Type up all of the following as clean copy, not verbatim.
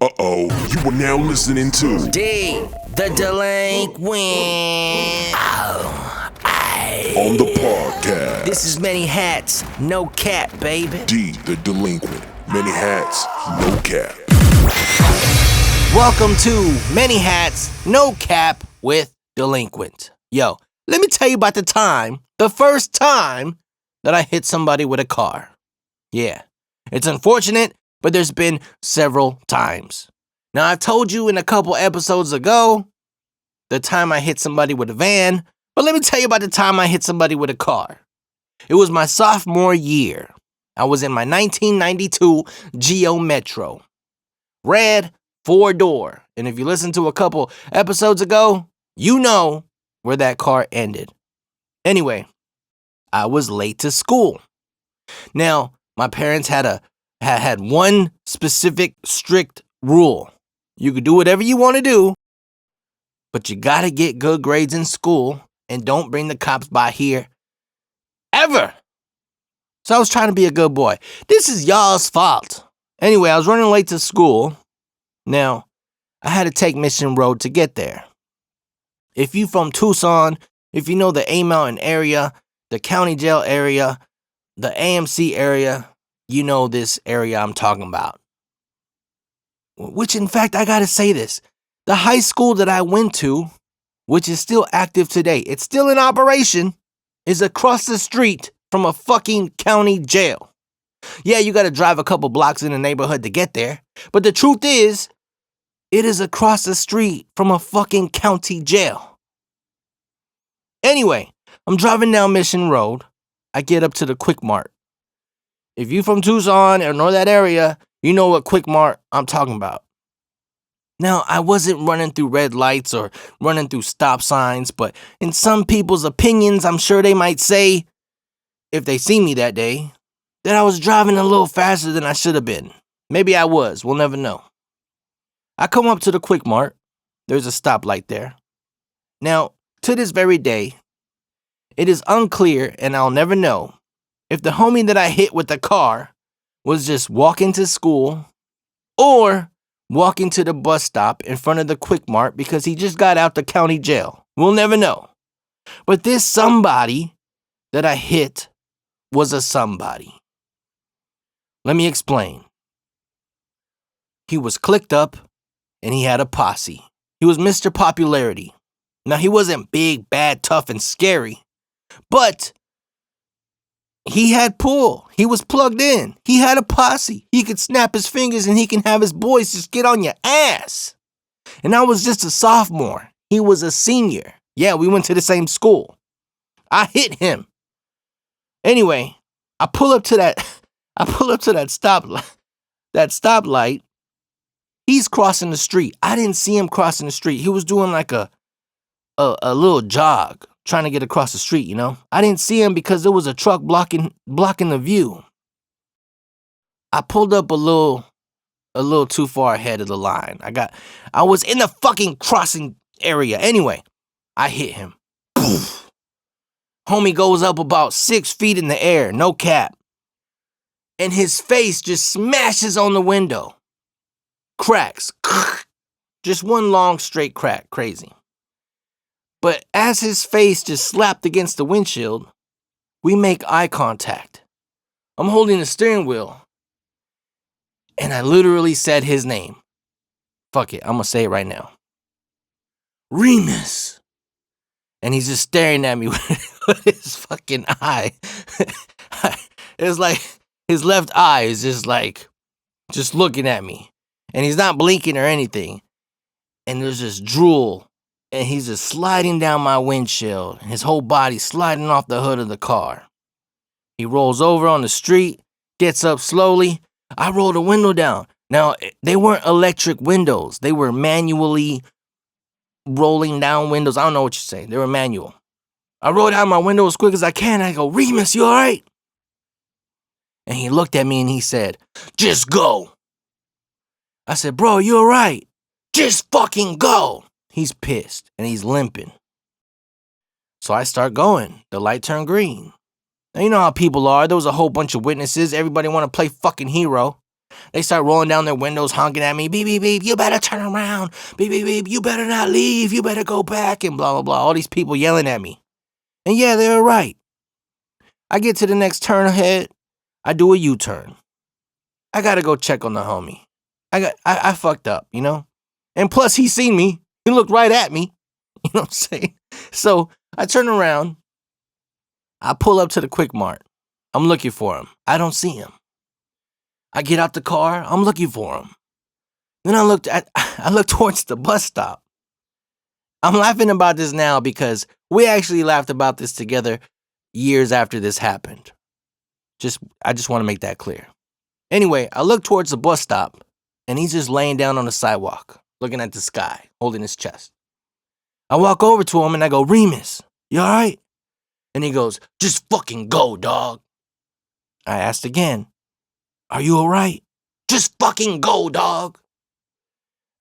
You are now listening to D, the Delinquent. on the podcast. This is Many Hats, no cap, baby. D, the Delinquent. Many hats, no cap. Welcome to Many Hats, no cap with Delinquent. Yo, let me tell you about the first time that I hit somebody with a car. Yeah, it's unfortunate, but there's been several times. Now, I've told you in a couple episodes ago the time I hit somebody with a van, but let me tell you about the time I hit somebody with a car. It was my sophomore year. I was in my 1992 Geo Metro. Red, 4-door. And if you listened to a couple episodes ago, you know where that car ended. Anyway, I was late to school. Now, my parents had one specific strict rule. You could do whatever you want to do, but you gotta get good grades in school and don't bring the cops by here ever. So I was trying to be a good boy. This is y'all's fault. Anyway, I was running late to school. Now, I had to take Mission Road to get there. If you from Tucson, if you know the A Mountain area, the county jail area, the AMC area, you know this area I'm talking about. Which, in fact, I gotta say this. The high school that I went to, which is still active today, it's still in operation, is across the street from a fucking county jail. Yeah, you gotta drive a couple blocks in the neighborhood to get there, but the truth is, it is across the street from a fucking county jail. Anyway, I'm driving down Mission Road. I get up to the Quick Mart. If you from Tucson or know that area, you know what Quick Mart I'm talking about. Now, I wasn't running through red lights or running through stop signs, but in some people's opinions, I'm sure they might say, if they see me that day, that I was driving a little faster than I should have been. Maybe I was, we'll never know. I come up to the Quick Mart. There's a stoplight there. Now, to this very day, it is unclear, and I'll never know, if the homie that I hit with the car was just walking to school or walking to the bus stop in front of the Quick Mart because he just got out the county jail. We'll never know. But this somebody that I hit was a somebody. Let me explain. He was clicked up and he had a posse. He was Mr. Popularity. Now, he wasn't big, bad, tough, and scary, but he had pull. He was plugged in. He had a posse. He could snap his fingers and he can have his boys just get on your ass. And I was just a sophomore. He was a senior. Yeah, we went to the same school. I hit him. Anyway, I pull up to that stoplight. He's crossing the street. I didn't see him crossing the street. He was doing like a little jog, trying to get across the street, you know? I didn't see him because there was a truck blocking the view. I pulled up a little too far ahead of the line. I was in the fucking crossing area. Anyway, I hit him. Poof. Homie goes up about 6 feet in the air, no cap. And his face just smashes on the window. Cracks. Just one long straight crack. Crazy. But as his face just slapped against the windshield, we make eye contact. I'm holding the steering wheel. And I literally said his name. Fuck it, I'm gonna say it right now. Remus. And he's just staring at me with his fucking eye. It's like his left eye is just looking at me. And he's not blinking or anything. And there's just drool. And he's just sliding down my windshield. His whole body sliding off the hood of the car. He rolls over on the street, gets up slowly. I roll the window down. Now, they weren't electric windows. They were manually rolling down windows. I don't know what you're saying. They were manual. I rolled down my window as quick as I can. And I go, Remus, you all right? And he looked at me and he said, just go. I said, bro, you all right? Just fucking go. He's pissed and he's limping. So I start going. The light turned green. Now, you know how people are. There was a whole bunch of witnesses. Everybody want to play fucking hero. They start rolling down their windows, honking at me. Beep, beep, beep, you better turn around. Beep, beep, beep, you better not leave. You better go back, and blah, blah, blah. All these people yelling at me. And yeah, they were right. I get to the next turn ahead. I do a U-turn. I got to go check on the homie. I fucked up, you know? And plus, he seen me. He looked right at me. You know what I'm saying? So I turn around. I pull up to the Quick Mart. I'm looking for him. I don't see him. I get out the car. I'm looking for him. Then I looked towards the bus stop. I'm laughing about this now because we actually laughed about this together years after this happened. I just want to make that clear. Anyway, I look towards the bus stop, and he's just laying down on the sidewalk, looking at the sky, holding his chest. I walk over to him, and I go, Remus, you all right? And he goes, just fucking go, dog. I asked again, are you all right? Just fucking go, dog.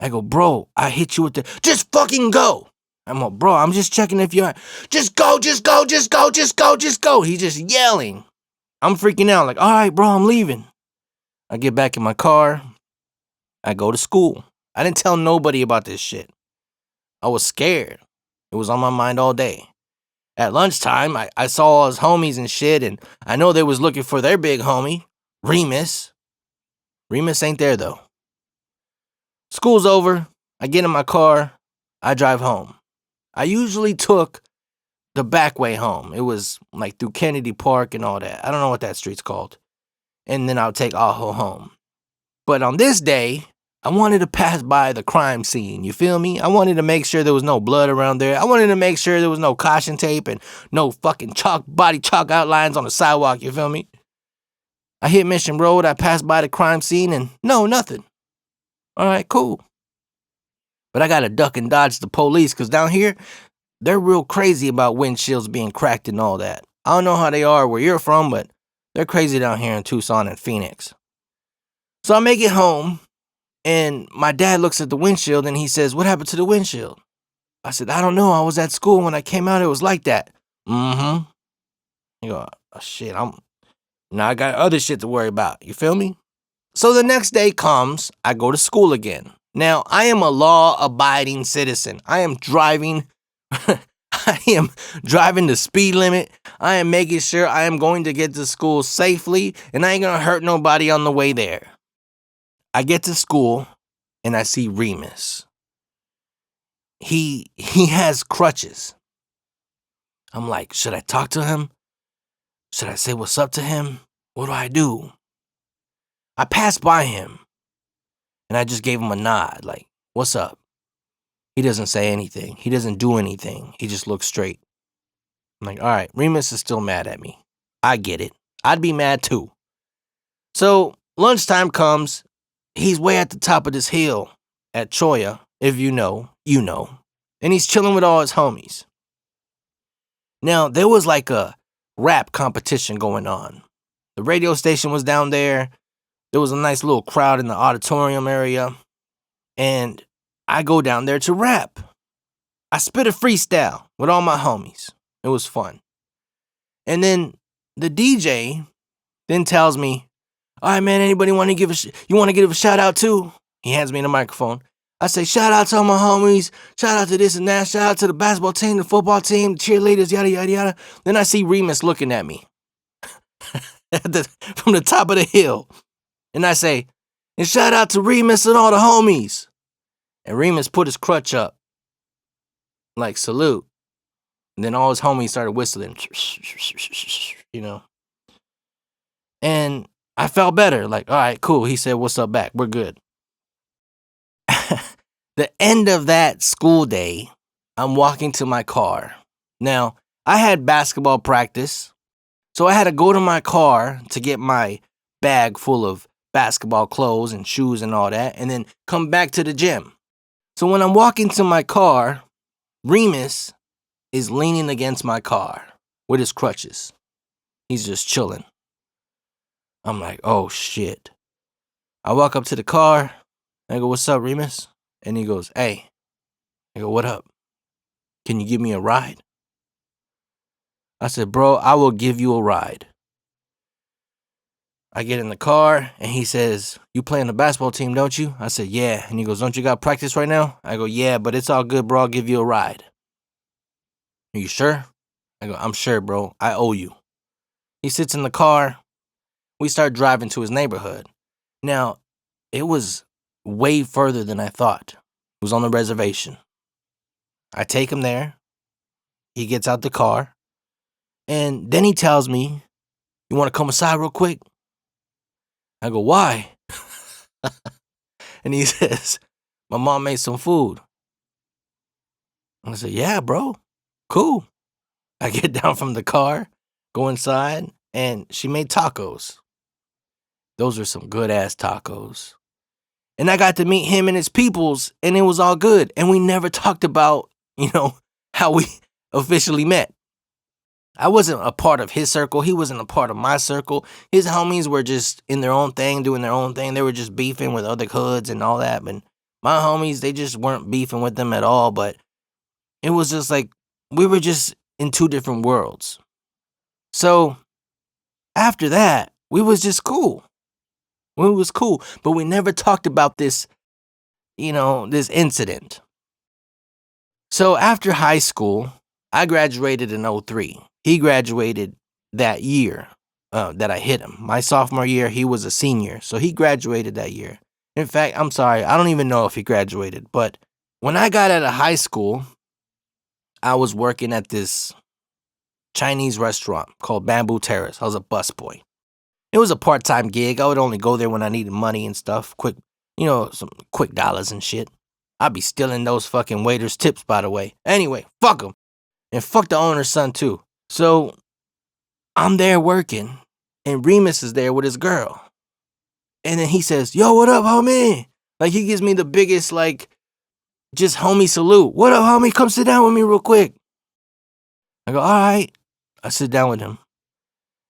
I go, bro, I hit you with the, just fucking go. I'm like, bro, I'm just checking if you're, just go, just go, just go, just go, just go. He's just yelling. I'm freaking out, like, all right, bro, I'm leaving. I get back in my car. I go to school. I didn't tell nobody about this shit. I was scared. It was on my mind all day. At lunchtime, I saw all his homies and shit, and I know they was looking for their big homie, Remus. Remus ain't there, though. School's over. I get in my car. I drive home. I usually took the back way home. It was like through Kennedy Park and all that. I don't know what that street's called. And then I'll take Aho home. But on this day, I wanted to pass by the crime scene, you feel me? I wanted to make sure there was no blood around there. I wanted to make sure there was no caution tape and no fucking body chalk outlines on the sidewalk, you feel me? I hit Mission Road, I passed by the crime scene, and no, nothing. All right, cool. But I gotta duck and dodge the police, because down here, they're real crazy about windshields being cracked and all that. I don't know how they are where you're from, but they're crazy down here in Tucson and Phoenix. So I make it home, and my dad looks at the windshield, and he says, what happened to the windshield? I said, I don't know. I was at school. When I came out, it was like that. Mm-hmm. You go, oh, shit, now I got other shit to worry about. You feel me? So the next day comes, I go to school again. Now, I am a law-abiding citizen. I am driving the speed limit. I am making sure I am going to get to school safely, and I ain't gonna hurt nobody on the way there. I get to school, and I see Remus. He has crutches. I'm like, should I talk to him? Should I say what's up to him? What do I do? I passed by him, and I just gave him a nod, like, what's up? He doesn't say anything. He doesn't do anything. He just looks straight. I'm like, all right, Remus is still mad at me. I get it. I'd be mad too. So lunchtime comes. He's way at the top of this hill at Choya. If you know, you know. And he's chilling with all his homies. Now, there was like a rap competition going on. The radio station was down there. There was a nice little crowd in the auditorium area. And I go down there to rap. I spit a freestyle with all my homies. It was fun. And then the DJ then tells me, all right, man, anybody want to give a shout out too? He hands me the microphone. I say, shout out to all my homies. Shout out to this and that. Shout out to the basketball team, the football team, the cheerleaders, yada, yada, yada. Then I see Remus looking at me from the top of the hill. And I say, and shout out to Remus and all the homies. And Remus put his crutch up, like salute. And then all his homies started whistling, you know. And I felt better, like, all right, cool. He said, what's up back? We're good. The end of that school day, I'm walking to my car. Now, I had basketball practice, so I had to go to my car to get my bag full of basketball clothes and shoes and all that, and then come back to the gym. So when I'm walking to my car, Remus is leaning against my car with his crutches. He's just chilling. I'm like, oh shit. I walk up to the car. I go, what's up, Remus? And he goes, hey. I go, what up? Can you give me a ride? I said, bro, I will give you a ride. I get in the car, and he says, "You play on the basketball team, don't you?" I said, "Yeah." And he goes, "Don't you got practice right now?" I go, "Yeah, but it's all good, bro. I'll give you a ride." "Are you sure?" I go, "I'm sure, bro. I owe you." He sits in the car. We start driving to his neighborhood. Now, it was way further than I thought. It was on the reservation. I take him there. He gets out the car. And then he tells me, "You want to come inside real quick?" I go, "Why?" And he says, "My mom made some food." I said, "Yeah, bro. Cool." I get down from the car, go inside, and she made tacos. Those are some good ass tacos. And I got to meet him and his peoples, and it was all good. And we never talked about, how we officially met. I wasn't a part of his circle. He wasn't a part of my circle. His homies were just in their own thing, doing their own thing. They were just beefing with other hoods and all that. But my homies, they just weren't beefing with them at all. But it was just like we were just in two different worlds. So after that, we was just cool. We was cool. But we never talked about this, this incident. So after high school, I graduated in 03. He graduated that year that I hit him. My sophomore year, he was a senior. So he graduated that year. In fact, I'm sorry, I don't even know if he graduated. But when I got out of high school, I was working at this Chinese restaurant called Bamboo Terrace. I was a busboy. It was a part-time gig. I would only go there when I needed money and stuff. Quick, some quick dollars and shit. I'd be stealing those fucking waiters' tips, by the way. Anyway, fuck them. And fuck the owner's son, too. So, I'm there working, and Remus is there with his girl. And then he says, "Yo, what up, homie?" Like, he gives me the biggest, just homie salute. "What up, homie? Come sit down with me real quick." I go, "All right." I sit down with him.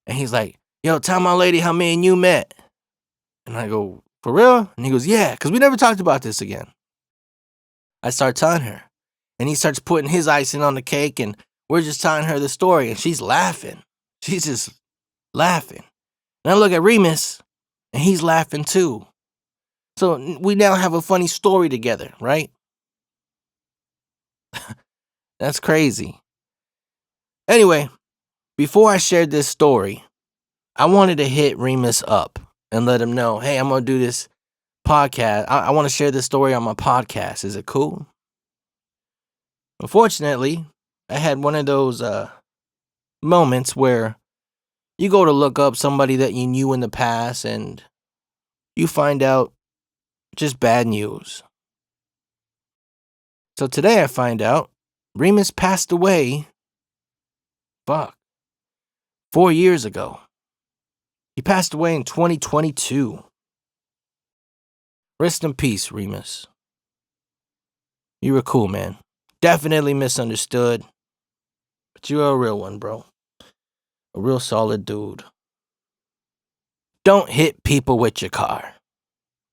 And he's like, "Yo, tell my lady how me and you met." And I go, "For real?" And he goes, "Yeah, because we never talked about this again." I start telling her. And he starts putting his icing on the cake, and we're just telling her the story, and she's laughing. She's just laughing. And I look at Remus, and he's laughing too. So we now have a funny story together, right? That's crazy. Anyway, before I shared this story, I wanted to hit Remus up and let him know, hey, I'm going to do this podcast. I want to share this story on my podcast. Is it cool? Unfortunately, I had one of those moments where you go to look up somebody that you knew in the past and you find out just bad news. So today I find out Remus passed away, 4 years ago. He passed away in 2022. Rest in peace, Remus. You were cool, man. Definitely misunderstood, but you're a real one, bro. A real solid dude. Don't hit people with your car.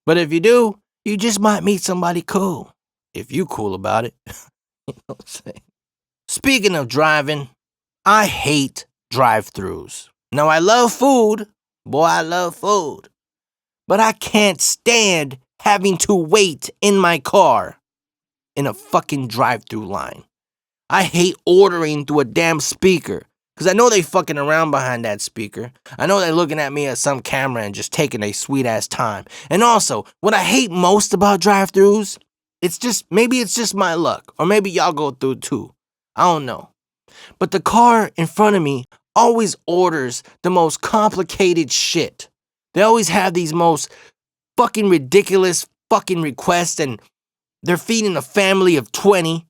But if you do, you just might meet somebody cool. If you cool about it. You know what I'm saying? Speaking of driving, I hate drive-thrus. Now, I love food. Boy, I love food. But I can't stand having to wait in my car in a fucking drive-thru line. I hate ordering through a damn speaker. Because I know they fucking around behind that speaker. I know they're looking at me at some camera and just taking a sweet-ass time. And also, what I hate most about drive-thrus, maybe it's just my luck. Or maybe y'all go through too. I don't know. But the car in front of me always orders the most complicated shit. They always have these most fucking ridiculous fucking requests and they're feeding a family of 20.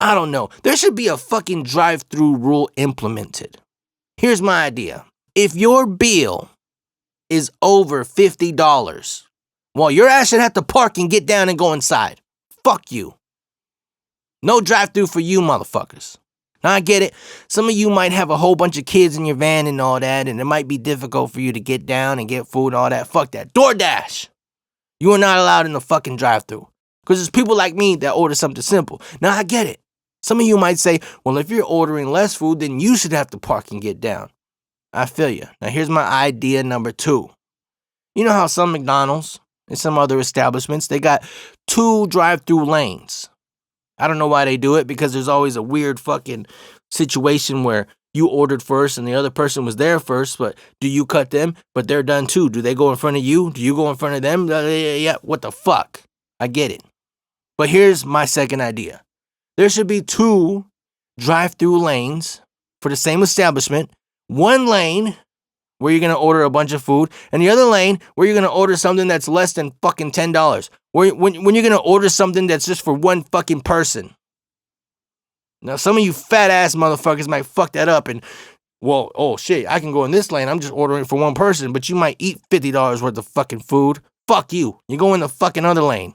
I don't know. There should be a fucking drive-thru rule implemented. Here's my idea. If your bill is over $50, well, your ass should have to park and get down and go inside. Fuck you. No drive-thru for you motherfuckers. Now, I get it. Some of you might have a whole bunch of kids in your van and all that, and it might be difficult for you to get down and get food and all that. Fuck that. DoorDash. You are not allowed in the fucking drive-thru. Because there's people like me that order something simple. Now, I get it. Some of you might say, well, if you're ordering less food, then you should have to park and get down. I feel you. Now, here's my idea number 2. You know how some McDonald's and some other establishments, they got 2 drive-through lanes. I don't know why they do it, because there's always a weird fucking situation where you ordered first and the other person was there first, but do you cut them? But they're done too. Do they go in front of you? Do you go in front of them? Yeah, what the fuck? I get it. But here's my second idea. There should be 2 drive-through lanes for the same establishment. One lane where you're going to order a bunch of food, and the other lane where you're going to order something that's less than fucking $10. When you're going to order something that's just for one fucking person. Now, some of you fat-ass motherfuckers might fuck that up and, well, oh shit, I can go in this lane. I'm just ordering for one person, but you might eat $50 worth of fucking food. Fuck you. You go in the fucking other lane.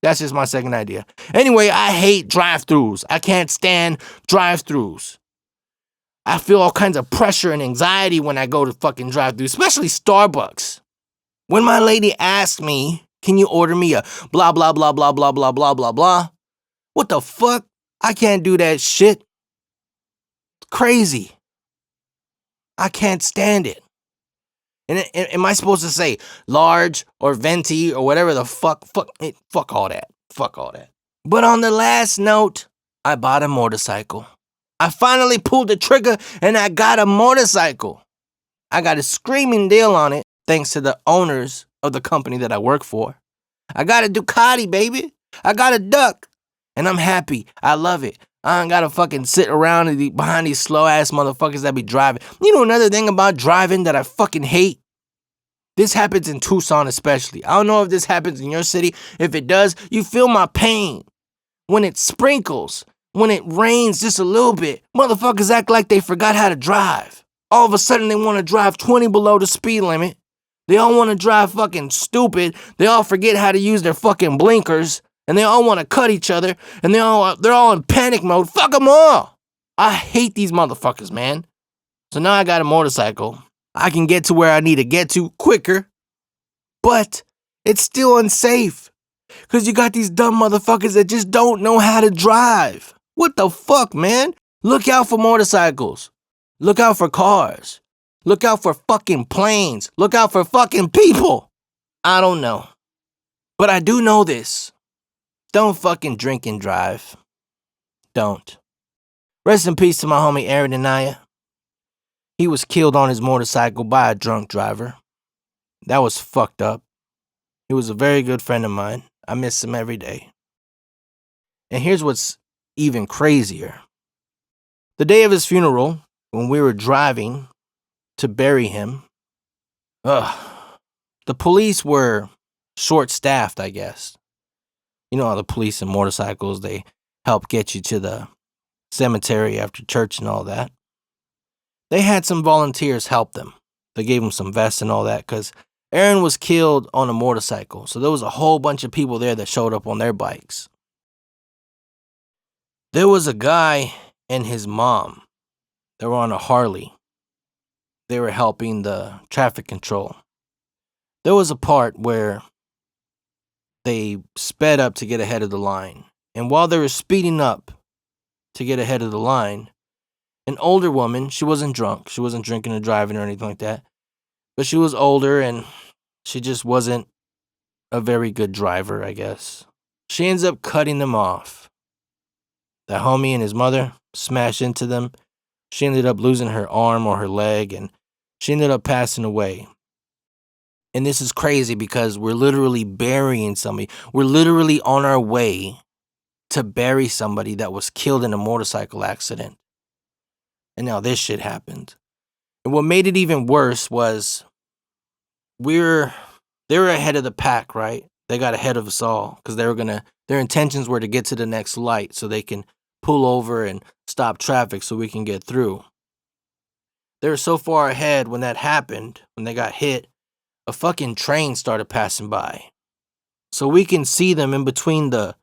That's just my second idea. Anyway, I hate drive-thrus. I can't stand drive-thrus. I feel all kinds of pressure and anxiety when I go to fucking drive-thru, especially Starbucks. When my lady asks me, can you order me a blah, blah, blah, blah, blah, blah, blah, blah, blah? What the fuck? I can't do that shit. It's crazy. I can't stand it. And am I supposed to say large or venti or whatever the fuck? Fuck all that. Fuck all that. But on the last note, I bought a motorcycle. I finally pulled the trigger and I got a motorcycle. I got a screaming deal on it thanks to the owners of the company that I work for. I got a Ducati, baby. I got a Duck. And I'm happy. I love it. I don't gotta fucking sit around behind these slow-ass motherfuckers that be driving. You know another thing about driving that I fucking hate? This happens in Tucson especially. I don't know if this happens in your city. If it does, you feel my pain. When it sprinkles, when it rains just a little bit, motherfuckers act like they forgot how to drive. All of a sudden they want to drive 20 below the speed limit. They all want to drive fucking stupid. They all forget how to use their fucking blinkers. And they all want to cut each other. And they're all in panic mode. Fuck them all. I hate these motherfuckers, man. So now I got a motorcycle. I can get to where I need to get to quicker. But it's still unsafe. Because you got these dumb motherfuckers that just don't know how to drive. What the fuck, man? Look out for motorcycles. Look out for cars. Look out for fucking planes. Look out for fucking people. I don't know. But I do know this. Don't fucking drink and drive. Don't. Rest in peace to my homie Aaron Anaya. He was killed on his motorcycle by a drunk driver. That was fucked up. He was a very good friend of mine. I miss him every day. And here's what's even crazier. The day of his funeral, when we were driving to bury him, the police were short-staffed, I guess. You know how the police and motorcycles, they help get you to the cemetery after church and all that. They had some volunteers help them. They gave him some vests and all that because Aaron was killed on a motorcycle. So there was a whole bunch of people there that showed up on their bikes. There was a guy and his mom. They were on a Harley. They were helping the traffic control. There was a part where they sped up to get ahead of the line. And while they were speeding up to get ahead of the line, an older woman, she wasn't drunk, she wasn't drinking or driving or anything like that, but she was older and she just wasn't a very good driver, I guess. She ends up cutting them off. The homie and his mother smashed into them. She ended up losing her arm or her leg, and she ended up passing away. And this is crazy because we're literally burying somebody. We're literally on our way to bury somebody that was killed in a motorcycle accident. And now this shit happened. And what made it even worse was they were ahead of the pack, right? They got ahead of us all because their intentions were to get to the next light so they can pull over and stop traffic so we can get through. They were so far ahead when that happened, when they got hit, a fucking train started passing by. So we can see them in between the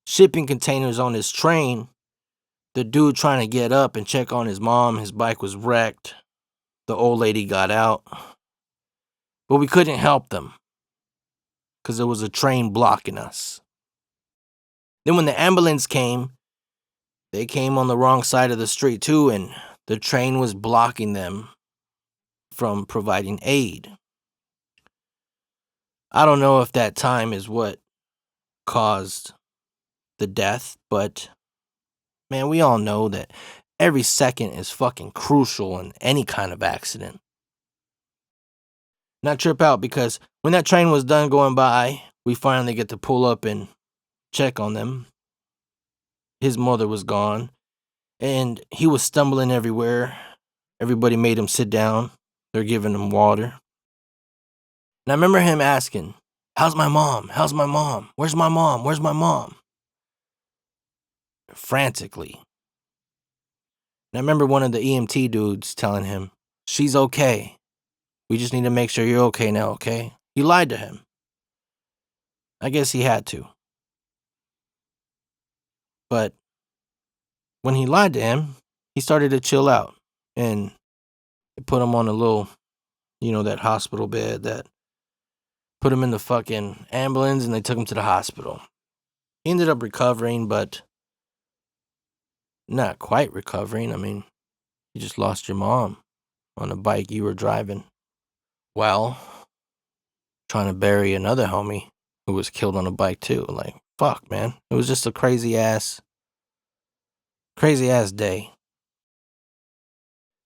shipping containers on this train. The dude trying to get up and check on his mom. His bike was wrecked. The old lady got out. But we couldn't help them because there was a train blocking us. Then when the ambulance came, they came on the wrong side of the street too, and the train was blocking them from providing aid. I don't know if that time is what caused the death, but man, we all know that every second is fucking crucial in any kind of accident. Not trip out because when that train was done going by, we finally get to pull up and check on them. His mother was gone, and he was stumbling everywhere. Everybody made him sit down. They're giving him water. And I remember him asking, "How's my mom? How's my mom? Where's my mom? Where's my mom?" Frantically. And I remember one of the EMT dudes telling him, "She's okay. We just need to make sure you're okay now, okay?" He lied to him. I guess he had to. But when he lied to him, he started to chill out. And they put him on a little, that hospital bed that put him in the fucking ambulance and they took him to the hospital. He ended up recovering, but not quite recovering. I mean, you just lost your mom on a bike you were driving. Well, trying to bury another homie who was killed on a bike too. Like, fuck, man. It was just a crazy ass day.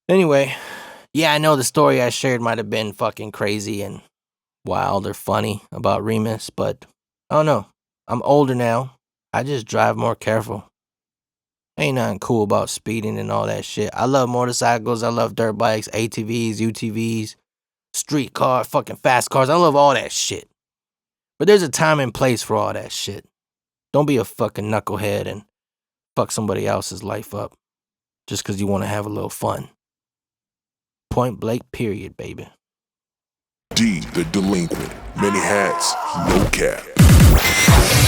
Anyway, yeah, I know the story I shared might have been fucking crazy and wild or funny about Remus, but I don't know. I'm older now. I just drive more careful. Ain't nothing cool about speeding and all that shit. I love motorcycles. I love dirt bikes, ATVs, UTVs, street car, fucking fast cars. I love all that shit. But there's a time and place for all that shit. Don't be a fucking knucklehead and fuck somebody else's life up just because you want to have a little fun. Point blank, period, baby. D, the delinquent. Many hats, no cap.